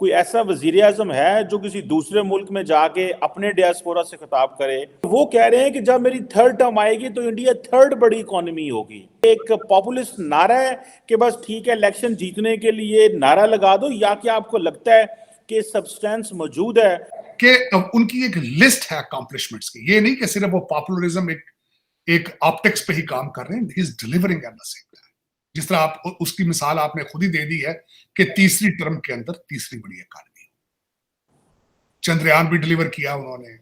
कोई ऐसा वजीर आजम है जो किसी दूसरे मुल्क में जाके अपने डियास्पोरा से खिताब करे? वो कह रहे हैं कि जब मेरी थर्ड टर्म आएगी तो इंडिया थर्ड बड़ी इकोनॉमी होगी। एक पॉपुलिस्ट नारा है कि बस ठीक है इलेक्शन जीतने के लिए नारा लगा दो, या क्या आपको लगता है कि सब्सटेंस मौजूद है? कि उनकी एक लिस्ट है अकॉम्प्लिशमेंट्स की, ये नहीं कि सिर्फ वो पॉपुलरिज्म एक ऑप्टिक्स पे ही काम कर रहे हैं, he is delivering at the same time. जिस तरह आप उसकी मिसाल आपने खुद ही दे दी है कि तीसरी टर्म के अंदर तीसरी बड़ी इकॉनमी, चंद्रयान भी डिलीवर किया उन्होंने।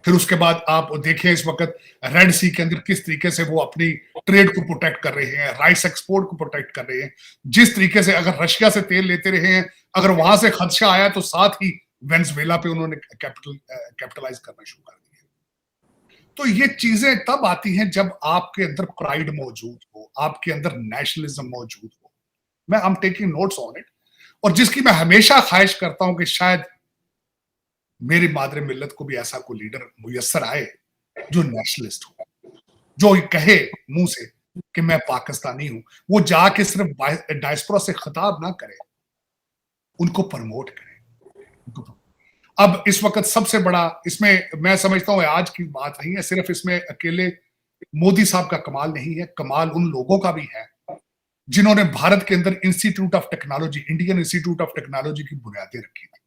फिर उसके बाद आप देखिए इस वक्त रेड सी के अंदर किस तरीके से वो अपनी ट्रेड को प्रोटेक्ट कर रहे हैं, राइस एक्सपोर्ट को प्रोटेक्ट कर रहे हैं। जिस तरीके से अगर रशिया से तेल लेते रहे हैं, अगर वहां से खदशा आया तो साथ ही वेनेजुएला पे उन्होंने कैपिटलाइज करना शुरू कर दिया। तो ये चीजें तब आती हैं जब आपके अंदर प्राइड मौजूद हो, आपके अंदर नेशनलिज्म मौजूद हो। मैं I am taking notes on it, और जिसकी मैं हमेशा ख्वाहिश करता हूं कि शायद मेरी मादरे मिल्लत को भी ऐसा कोई लीडर मुयस्सर आए जो नेशनलिस्ट हो, जो कहे मुंह से कि मैं पाकिस्तानी हूं। वो जाके सिर्फ डायस्पोरा से खिताब ना करे, उनको प्रमोट करे। अब इस वक्त सबसे बड़ा इसमें मैं समझता हूं आज की बात नहीं है, सिर्फ इसमें अकेले मोदी साहब का कमाल नहीं है, कमाल उन लोगों का भी है जिन्होंने भारत के अंदर institute of technology, Indian institute of technology की बुनियादें रखी थी।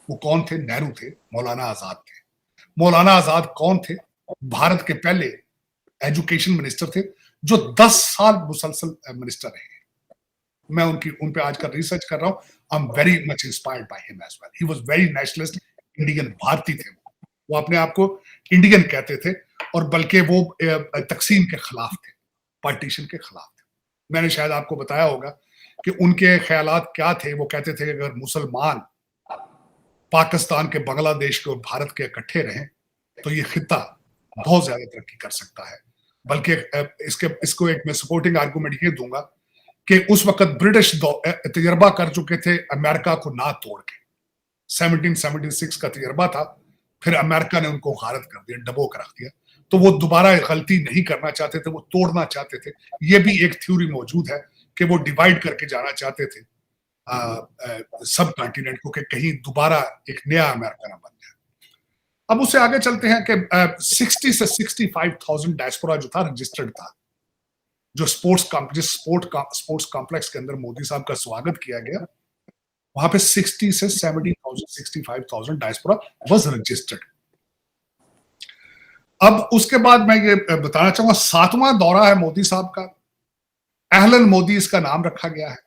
वो कौन थे? नेहरू थे, मौलाना आजाद थे। मौलाना आजाद कौन थे? भारत के पहले एजुकेशन मिनिस्टर थे जो 10 साल मुसलसल मिनिस्टर रहे। मैं उन पे आजकल रिसर्च कर रहा हूं। I am very much inspired by him as well. He was very nationalist, Indian भारतीय थे। वो अपने आप को इंडियन कहते थे, और बल्कि वो तकसीम के खिलाफ थे, पार्टीशन के खिलाफ थे। मैंने शायद आपको बताया होगा कि उनके ख्यालात क्या थे। वो कहते थे कि अगर मुसलमान पाकिस्तान के, बांग्लादेश के और भारत के इकट्ठे रहें तो ये खिता बहुत ज्यादा तरक्की कर सकता है। बल्कि इसको एक मैं सपोर्टिंग आर्गुमेंट ये दूंगा कि उस वक्त ब्रिटिश तजर्बा कर चुके थे अमेरिका को ना तोड़ के। 1776 का तजर्बा था, फिर अमेरिका ने उनको गारत कर दिया, डबो कर रख दिया। तो वो दोबारा गलती नहीं करना चाहते थे, वो तोड़ना चाहते थे। ये भी एक थ्योरी मौजूद है कि वो डिवाइड करके जाना चाहते थे सब कॉन्टिनेंट को, कि कहीं दोबारा एक नया अमेरिका ना बन जाए। अब उससे आगे चलते हैं कि 60 से 65,000 डायस्पोरा जो था रजिस्टर्ड था। जो स्पोर्ट्स कॉम्प्लेक्स के अंदर मोदी साहब का स्वागत किया गया, वहां पे 60 से 70,000 65,000 डायस्पोरा वाज रजिस्टर्ड। अब उसके बाद मैं ये बताना चाहूंगा, 7वां दौरा है मोदी साहब का। अहलन मोदी इसका नाम रखा गया है।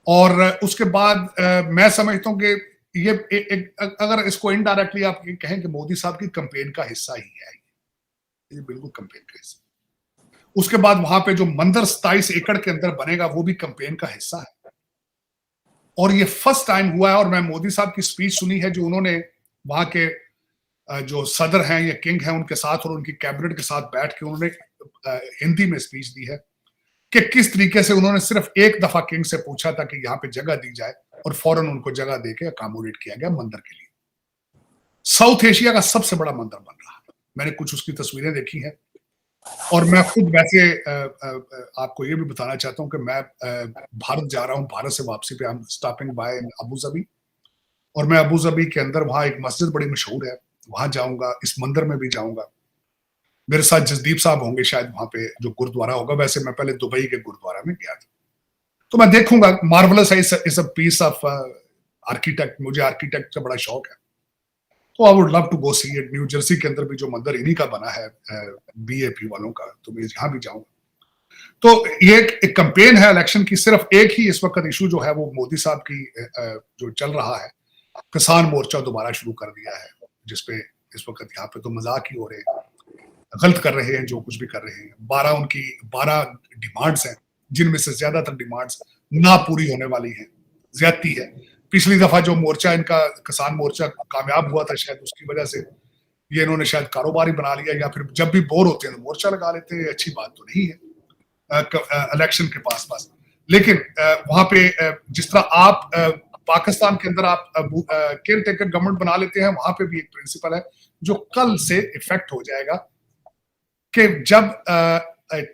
और उसके बाद मैं समझता हूं कि ये अगर इसको इनडायरेक्टली आप ये कहें कि मोदी साहब की कैंपेन का हिस्सा ही है, ये बिल्कुल कैंपेन का हिस्सा। उसके बाद वहां पे जो मंदिर 27 एकड़ के अंदर बनेगा वो भी कैंपेन का हिस्सा है। और ये फर्स्ट टाइम हुआ है, और मैं मोदी साहब की स्पीच सुनी है जो उन्होंने वहां के जो सदर हैं या किंग हैं उनके साथ और उनकी कैबिनेट के साथ बैठ के उन्होंने हिंदी में स्पीच दी है कि किस तरीके से उन्होंने सिर्फ एक दफा किंग से पूछा था कि यहाँ पे जगह दी जाए, और फौरन उनको जगह देके अकोमोडेट किया गया मंदिर के लिए। साउथ एशिया का सबसे बड़ा मंदिर बन रहा है। मैंने कुछ उसकी तस्वीरें देखी हैं, और मैं खुद वैसे आपको ये भी बताना चाहता हूँ कि मैं भारत जा रहा हूँ। भारत से वापसी पे I am stopping by in Abu Dhabi, और मैं अबू धाबी के अंदर वहाँ एक मस्जिद बड़ी मशहूर है, वहां जाऊंगा, इस मंदिर में भी जाऊंगा। मेरे साथ जसदीप साहब होंगे शायद वहां पे, जो गुरुद्वारा होगा। वैसे मैं पहले दुबई के गुरुद्वारा में गया था, तो मैं देखूंगा। मार्वलस है, is a piece of architect. मुझे आर्किटेक्ट का बड़ा शौक है, तो I would love to go see it. New Jersey के अंदर भी जो मंदिर इन्हीं का बना है बीएपी वालों का, तो मैं यहाँ भी जाऊंगा। तो ये एक कैंपेन है इलेक्शन की। सिर्फ एक ही इस वक्त इशू जो है वो मोदी साहब की जो चल रहा है, किसान मोर्चा दोबारा शुरू कर दिया है, जिसपे इस वक्त यहाँ पे तो मजाक ही हो रहे हैं, गलत कर रहे हैं जो कुछ भी कर रहे हैं। 12 डिमांड्स हैं, जिनमें से ज्यादातर डिमांड्स ना पूरी होने वाली हैं, ज्यादती है। पिछली दफा जो मोर्चा इनका किसान मोर्चा कामयाब हुआ था, शायद उसकी वजह से ये इन्होंने शायद कारोबारी बना लिया, या फिर जब भी बोर होते हैं तो मोर्चा लगा लेते हैं। अच्छी बात तो नहीं है इलेक्शन के पास। लेकिन वहां पे जिस तरह आप पाकिस्तान के अंदर आप केयर टेकर गवर्नमेंट बना लेते हैं, वहां पे भी एक प्रिंसिपल है जो कल से इफेक्ट हो जाएगा, कि जब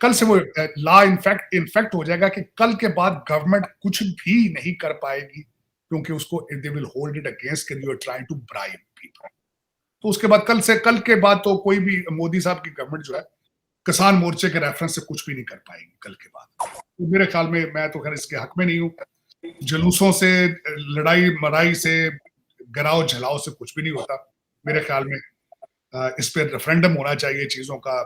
कल से वो लॉ इनफेक्ट हो जाएगा कि कल के बाद गवर्नमेंट कुछ भी नहीं कर पाएगी क्योंकि उसको they will hold it against you are trying to bribe people. तो उसके बाद कल के बाद तो कोई भी मोदी साहब की गवर्नमेंट जो है किसान मोर्चे के रेफरेंस से कुछ भी नहीं कर पाएगी कल के बाद। तो मेरे ख्याल में, मैं तो खैर इसके हक में नहीं हूँ, जुलूसों से, लड़ाई मराई से, गिराव झलाव से कुछ भी नहीं होता मेरे ख्याल में। इस पे रेफरेंडम होना चाहिए चीजों का।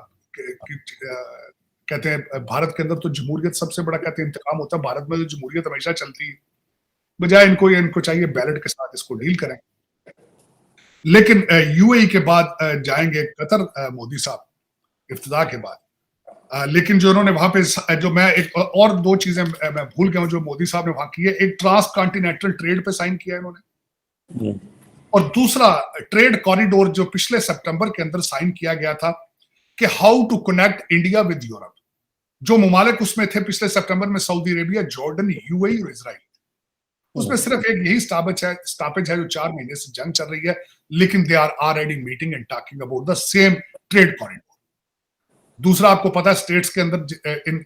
कहते हैं भारत के अंदर तो जमहूरियत सबसे बड़ा कहते हैं इंतकाम होता है, भारत में तो जमहूरियत हमेशा चलती है, बजाय इनको चाहिए बैलेट के साथ इसको डील करें। लेकिन यूएई के बाद जाएंगे कतर मोदी साहब इफ्तिताह के बाद। लेकिन जो उन्होंने वहां पे, जो मैं एक और दो चीजें मैं भूल गया हूं जो मोदी साहब ने वहां की है। एक ट्रांस कॉन्टिनेंटल ट्रेड पे साइन किया इन्होंने, और दूसरा ट्रेड कॉरिडोर जो पिछले सितंबर के अंदर साइन किया गया था कि how to connect India with Europe. जो ममालिक उसमें थे पिछले सितंबर में, सऊदी अरेबिया, जॉर्डन, यूएई और इजराइल, उसमें सिर्फ एक यही स्टॉपेज है जो 4 महीने से जंग चल रही है, लेकिन they are already meeting and talking about the same trade corridor. दूसरा, आपको पता है स्टेट्स के अंदर इन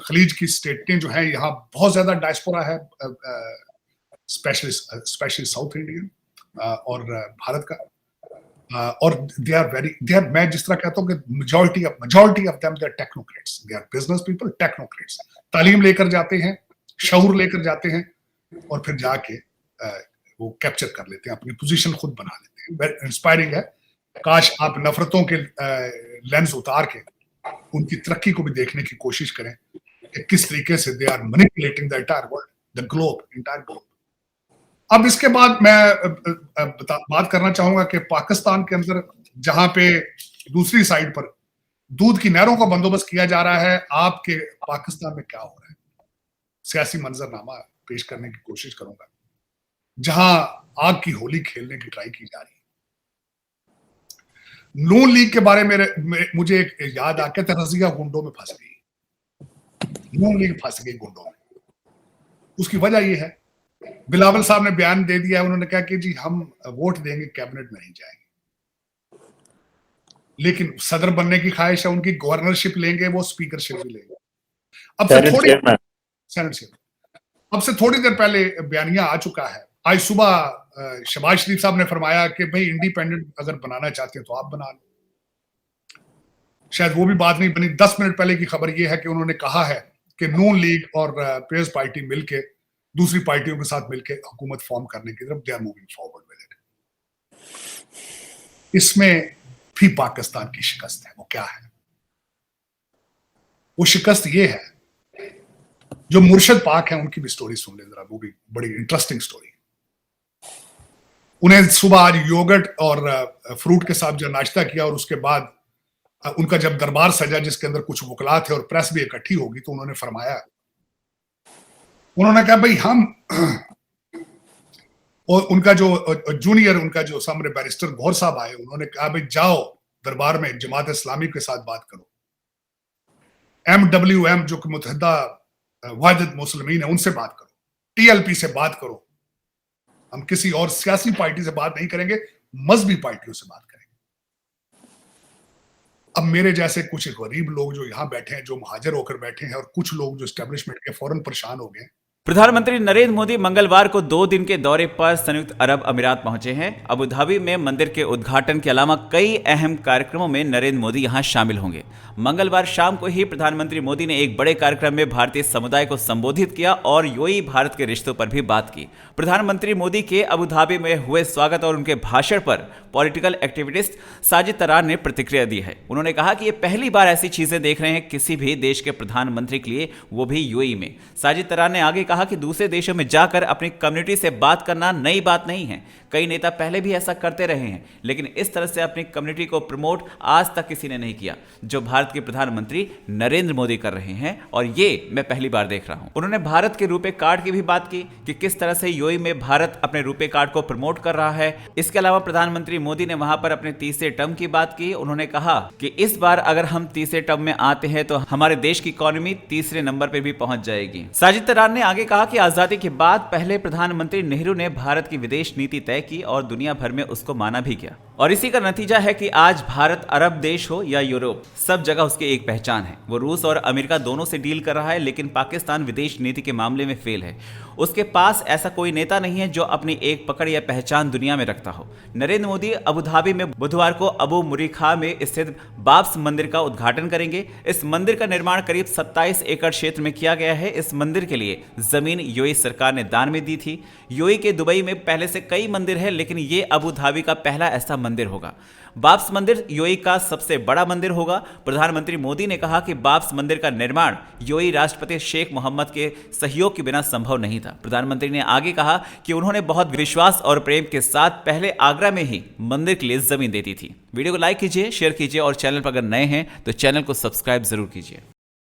खलीज की स्टेटें जो हैं, यहाँ बहुत ज्यादा डायस्पोरा है, स्पेशली साउथ इंडियन और भारत का। और मैं जिस तरह कहता हूँ कि majority of them they are technocrats, they are business people, technocrats. तालीम लेकर जाते हैं, शऊर लेकर जाते हैं, और फिर जाके वो कैप्चर कर लेते हैं, अपनी पोजीशन खुद बना लेते हैं। इंस्पायरिंग है। काश आप नफरतों के लेंस उतार के उनकी तरक्की को भी देखने की कोशिश करें कि किस तरीके से they are manipulating the entire world, the globe, entire globe. अब इसके बाद मैं बात करना चाहूंगा कि पाकिस्तान के अंदर जहां पे दूसरी साइड पर दूध की नहरों का बंदोबस्त किया जा रहा है, आपके पाकिस्तान में क्या हो रहा है, सियासी मंजरनामा पेश करने की कोशिश करूंगा, जहां आग की होली खेलने की ट्राई की जा रही है। नून लीग के बारे में मुझे एक याद आ गया था, रजिया गुंडों में फंस गई, नून लीग फंस गई गुंडों में। उसकी वजह यह है, बिलावल साहब ने बयान दे दिया है, उन्होंने कहा कि जी हम वोट देंगे, कैबिनेट में नहीं जाएंगे, लेकिन सदर बनने की ख्वाहिश है उनकी, गवर्नरशिप लेंगे, वो स्पीकरशिप भी लेंगे। अब से थोड़ी देर पहले बयानिया आ चुका है। आज सुबह शहबाज शरीफ साहब ने फरमाया कि भाई इंडिपेंडेंट अगर बनाना चाहते हैं तो आप बना लो। शायद वो भी बात नहीं बनी। 10 मिनट पहले की खबर ये है कि उन्होंने कहा है कि नून लीग और पीपल्स पार्टी मिलके, दूसरी पार्टियों के साथ मिलकर हुकूमत फॉर्म करने की तरफ they are moving forward with it. इसमें भी पाकिस्तान की शिकस्त है। वो क्या है? वो शिकस्त ये है, जो मुर्शद पाक है उनकी भी स्टोरी सुन ले जरा, वो भी बड़ी इंटरेस्टिंग स्टोरी। उन्हें सुबह आज योगर्ट और फ्रूट के साथ जो नाश्ता किया, और उसके बाद उनका जब दरबार सजा जिसके अंदर कुछ वकला थे और प्रेस भी इकट्ठी होगी, तो उन्होंने फरमाया, उन्होंने कहा भाई हम, और उनका जो जूनियर, उनका जो सामने बैरिस्टर गौहर साहब आए, उन्होंने कहा भाई जाओ दरबार में जमात इस्लामी के साथ बात करो, MWM जो कि मुत्तहिदा वाहिदत मुस्लिमीन है उनसे बात करो, TLP से बात करो। हम किसी और सियासी पार्टी से बात नहीं करेंगे, मजहबी पार्टियों से बात करेंगे। अब मेरे जैसे कुछ गरीब लोग जो यहाँ बैठे हैं, जो मुहाजिर होकर बैठे हैं, और कुछ लोग जो एस्टेब्लिशमेंट के फौरन परेशान हो गए। प्रधानमंत्री नरेंद्र मोदी मंगलवार को 2 दिन के दौरे पर संयुक्त अरब अमीरात पहुंचे हैं। अबू धाबी में मंदिर के उद्घाटन के अलावा कई अहम कार्यक्रमों में नरेंद्र मोदी यहां शामिल होंगे। मंगलवार शाम को ही प्रधानमंत्री मोदी ने एक बड़े कार्यक्रम में भारतीय समुदाय को संबोधित किया और यूएई भारत के रिश्तों पर भी बात की। प्रधानमंत्री मोदी के अबू धाबी में हुए स्वागत और उनके भाषण पर पॉलिटिकल एक्टिविस्ट साजिद तरार ने प्रतिक्रिया दी है। उन्होंने कहा कि ये पहली बार ऐसी चीजें देख रहे हैं किसी भी देश के प्रधानमंत्री के लिए, वो भी यूएई में। साजिद तरार ने आगे कहा कि दूसरे देशों में जाकर अपनी कम्युनिटी से बात करना नई बात नहीं है, कई नेता पहले भी ऐसा करते रहे हैं, लेकिन इस तरह से अपनी कम्युनिटी को प्रमोट आज तक किसी ने नहीं किया जो भारत के प्रधानमंत्री नरेंद्र मोदी कर रहे हैं, और ये मैं पहली बार देख रहा हूं। उन्होंने भारत के रुपे कार्ड की भी बात की कि किस तरह से यूएई में भारत अपने रुपे कार्ड को प्रमोट कर रहा है। इसके अलावा प्रधानमंत्री मोदी ने वहां पर अपने तीसरे टर्म की बात की। उन्होंने कहा कि इस बार अगर हम तीसरे टर्म में आते हैं तो हमारे देश की इकोनॉमी तीसरे नंबर पर भी पहुंच जाएगी। साजिद तरार ने आगे कहा कि आजादी के बाद पहले प्रधानमंत्री नेहरू ने भारत की विदेश नीति तय की और दुनिया भर में उसको माना भी गया, और इसी का नतीजा है कि आज भारत अरब देश हो या यूरोप, सब जगह उसकी एक पहचान है। वो रूस और अमेरिका दोनों से डील कर रहा है, लेकिन पाकिस्तान विदेश नीति के मामले में फेल है। उसके पास ऐसा कोई नेता नहीं है जो अपनी एक पकड़ या पहचान दुनिया में रखता हो। नरेंद्र मोदी अबू धाबी में बुधवार को अबू मुरीखा में स्थित बाब्स मंदिर का उद्घाटन करेंगे। इस मंदिर का निर्माण करीब 27 एकड़ क्षेत्र में किया गया है। इस मंदिर के लिए जमीन यूएई सरकार ने दान में दी थी। यूएई के दुबई में पहले से कई मंदिर है, लेकिन ये अबू धाबी का पहला ऐसा मंदिर होगा। बाब्स मंदिर यूएई का सबसे बड़ा मंदिर होगा। प्रधानमंत्री मोदी ने कहा कि बाब्स मंदिर का निर्माण यूएई राष्ट्रपति शेख मोहम्मद के सहयोग के बिना संभव नहीं था। प्रधानमंत्री ने आगे कहा कि उन्होंने बहुत विश्वास और प्रेम के साथ पहले आगरा में ही मंदिर के लिए जमीन दे दी थी। वीडियो को लाइक कीजिए, शेयर कीजिए और चैनल पर अगर नए हैं तो चैनल को सब्सक्राइब जरूर कीजिए।